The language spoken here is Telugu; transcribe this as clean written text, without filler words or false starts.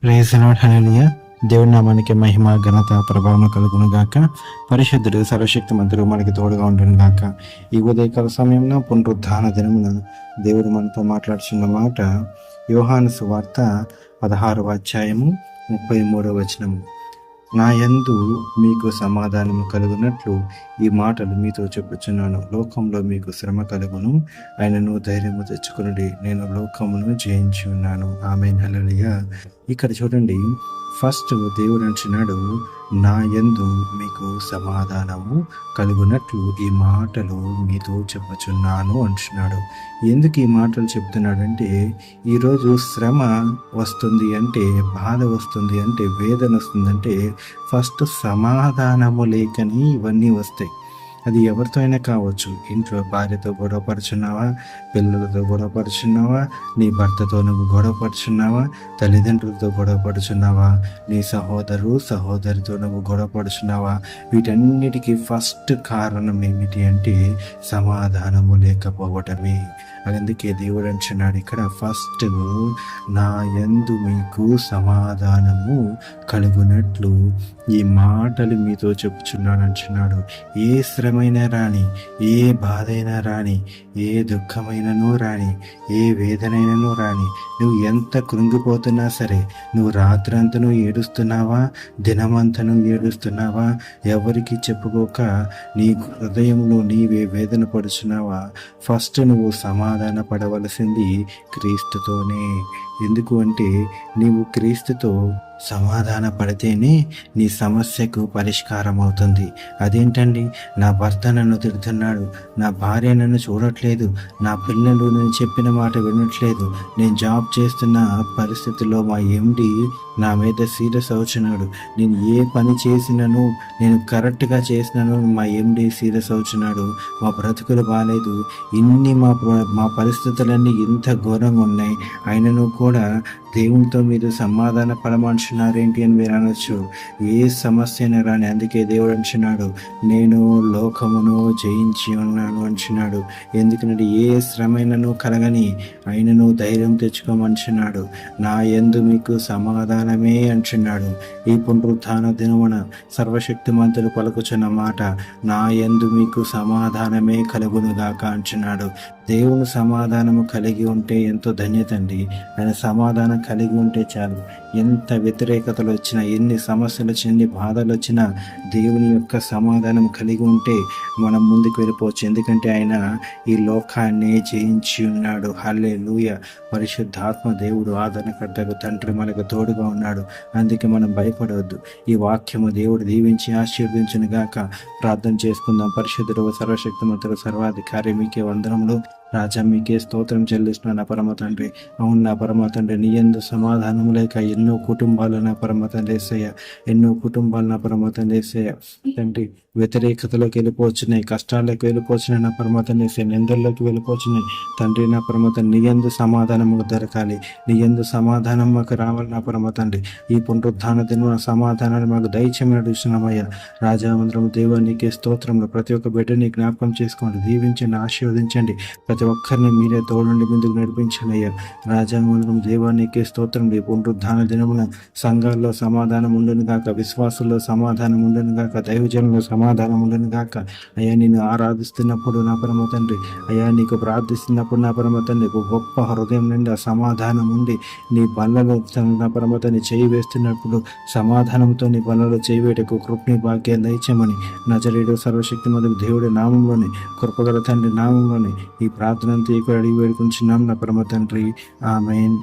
ప్రైజ్ లార్డ్, హల్లెలూయా. దేవుడి నామానికి మహిమ, ఘనత, ప్రభావం కలుగును గాక. పరిశుద్ధుడు, సర్వశక్తిమంతుడు మనకి తోడుగా ఉండును గాక. ఈ ఉదయకాల సమయంలో పునరుద్ధాన దినమున దేవుడు మనతో మాట్లాడుచున్న మాట యోహాను సువార్త 16వ అధ్యాయము 33వ వచనము. నా యందు మీకు సమాధానము కలుగునట్లు ఈ మాటలు మీతో చెప్పుచున్నాను. లోకంలో మీకు శ్రమ కలుగును, ఆయనను ధైర్యము తెచ్చుకునుడి, నేను లోకమును జయించి ఉన్నాను. ఆమేన్, హల్లెలూయా. ఇక్కడ చూడండి, ఫస్ట్ దేవుడు అంటున్నాడు, నా యందు మీకు సమాధానము కలుగునట్లు ఈ మాటలు మీతో చెప్పుచున్నాను అంటున్నాడు. ఎందుకు ఈ మాటలు చెప్తున్నాడంటే, ఈరోజు శ్రమ వస్తుంది అంటే, బాధ వస్తుంది అంటే, వేదన వస్తుందంటే ఫస్ట్ సమాధానము లేకని ఇవన్నీ వస్తాయి. అది ఎవరితో అయినా కావచ్చు. ఇంట్లో భార్యతో గొడవపరుచున్నావా, పిల్లలతో గొడవపరుచున్నావా, నీ భర్తతో నువ్వు గొడవపరుచున్నావా, తల్లిదండ్రులతో గొడవపడుచున్నావా, నీ సహోదరితో నువ్వు గొడవపడుచున్నావా, వీటన్నిటికీ ఫస్ట్ కారణం ఏమిటి అంటే సమాధానము లేకపోవటమే. అందుకే దేవుడు అంటున్నాడు ఇక్కడ, ఫస్ట్ నా యందు మీకు సమాధానము కలుగునట్లు ఈ మాటలు మీతో చెప్పుచున్నాను అంటున్నాడు. ఏ శ్రమైనా రాని, ఏ బాధ అయినా రాని, ఏ దుఃఖమైనను రాని, ఏ వేదనైనను రాని, నువ్వు ఎంత కృంగిపోతున్నా సరే, నువ్వు రాత్రంతను ఏడుస్తున్నావా, దినమంతను ఏడుస్తున్నావా, ఎవరికి చెప్పుకోక నీ హృదయంలో నీవే వేదన పడుచున్నావా, ఫస్ట్ నువ్వు సమాధాన పడవలసింది క్రీస్తుతోనే. ఎందుకు అంటే, నీవు క్రీస్తుతో సమాధాన పడితేనే నీ సమస్యకు పరిష్కారం అవుతుంది. అదేంటండి, నా భర్త నన్ను తిడుతున్నాడు, నా భార్య నన్ను చూడట్లేదు, నా పిల్లలు నేను చెప్పిన మాట వినట్లేదు, నేను జాబ్ చేస్తున్న పరిస్థితుల్లో మా ఎండి నా మీద సీరియస్ అవుతున్నాడు, నేను ఏ పని చేసినాను, నేను కరెక్ట్గా చేసినాను, మా ఎండి సీరియస్ అవుతున్నాడు, మా బ్రతుకులు బాగాలేదు, ఇన్ని మా పరిస్థితులన్నీ ఇంత ఘోరంగా ఉన్నాయి, ఆయనను కూడా దేవునితో మీరు సమాధాన పడమంటున్నారేంటి అని మీరు అనొచ్చు. ఏ సమస్య అయినా రాని, అందుకే దేవుడు అంటున్నాడు, నేను లోకమును జయించి ఉన్నాను అంటున్నాడు. ఎందుకంటే ఏ శ్రమైనను కలగని ఆయనను ధైర్యం తెచ్చుకోమంటున్నాడు. నా యందు మీకు సమాధానమే అంటున్నాడు. ఈ పునరుత్థాన దినమున సర్వశక్తిమంతులు పలుకుచున్న మాట, నా యందు మీకు సమాధానమే కలుగునుగాక అంటున్నాడు. దేవుని సమాధానము కలిగి ఉంటే ఎంతో ధన్యత అండి. ఆయన సమాధానం కలిగి ఉంటే చాలు. ఎంత వ్యతిరేకతలు వచ్చినా, ఎన్ని సమస్యలు వచ్చినా, ఎన్ని బాధలు వచ్చినా, దేవుని యొక్క సమాధానం కలిగి ఉంటే మనం ముందుకు వెళ్ళిపోవచ్చు. ఎందుకంటే ఆయన ఈ లోకాన్ని జయించి ఉన్నాడు. హల్లెలూయా. పరిశుద్ధాత్మ దేవుడు ఆదరణకర్తకు తండ్రి మనకు తోడుగా ఉన్నాడు. అందుకే మనం భయపడవద్దు. ఈ వాక్యము దేవుడు దీవించి ఆశీర్వదించును గాక. ప్రార్థన చేసుకుందాం. పరిశుద్ధుడు, సర్వశక్తిమంతుడు, సర్వాధికారి, మీకే వందనములు. రాజా, మీకే స్తోత్రం చెల్లిస్తున్నాను నా పరమ తండ్రి. అవును నా పరమ తండ్రి, నీ యందు సమాధానం లేక ఎన్నో కుటుంబాలు నా పరమ తండ్రి యేసయ్య, ఎన్నో కుటుంబాలు నా పరమ తండ్రి యేసయ్య తండ్రి వ్యతిరేకతలోకి వెళ్ళిపోతున్నాయి, కష్టాల్లోకి వెళ్ళిపోతున్నాయి నా పరమ తండ్రి యేసయ్య, నిందల్లోకి వెళ్ళిపోతున్నాయి తండ్రి. నా పరమ తండ్రి, నీ యందు సమాధానము దొరకాలి, నీ యందు సమాధానం మాకు రావాలి నా పరమ తండ్రి. ఈ పునరుద్ధాన దిన సమాధానాన్ని మాకు దయచేయమని అడుగుతున్నామయ్యా. రాజామంద్రము దేవా, నీకే స్తోత్రంలో ప్రతి ఒక్క బిడ్డని జ్ఞాపకం చేసుకోండి, దీవించండి, ఆశీర్వదించండి. ప్రతి ఒక్కరిని మీరే తోడుండి ముందుకు నడిపించండి అయ్యా. రాజామంద్రం దేవా, నీకే స్తోత్రం. ఈ పునరుద్ధాన దినమున సంఘాల్లో సమాధానం ఉండును గాక, విశ్వాసుల్లో సమాధానం ఉండును గాక, దైవజనుల్లో సమాధానం ఉండును గాక. అయ్యా, నేను ఆరాధిస్తున్నప్పుడు నా పరమ తండ్రి, అయ్యా నీకు ప్రార్థిస్తున్నప్పుడు నా పరమ తండ్రి, గొప్ప హృదయం నుండి సమాధానం ఉండి నీ బల్లలో నా పరమ తండ్రి చేయి వేస్తున్నప్పుడు సమాధానంతో నీ బల్లలో చేయి వేటకు కృపని భాగ్యాన్ని దయచేయమని నజరేయుడు సర్వశక్తి మొదలు దేవుడి నామంలోని, కృపగల తండ్రి నామంలోని ఈ ప్రార్థనంతా ఇక్కడ అడిగి వేడుకుంటున్నాం నా పరమ తండ్రి. ఆమేన్.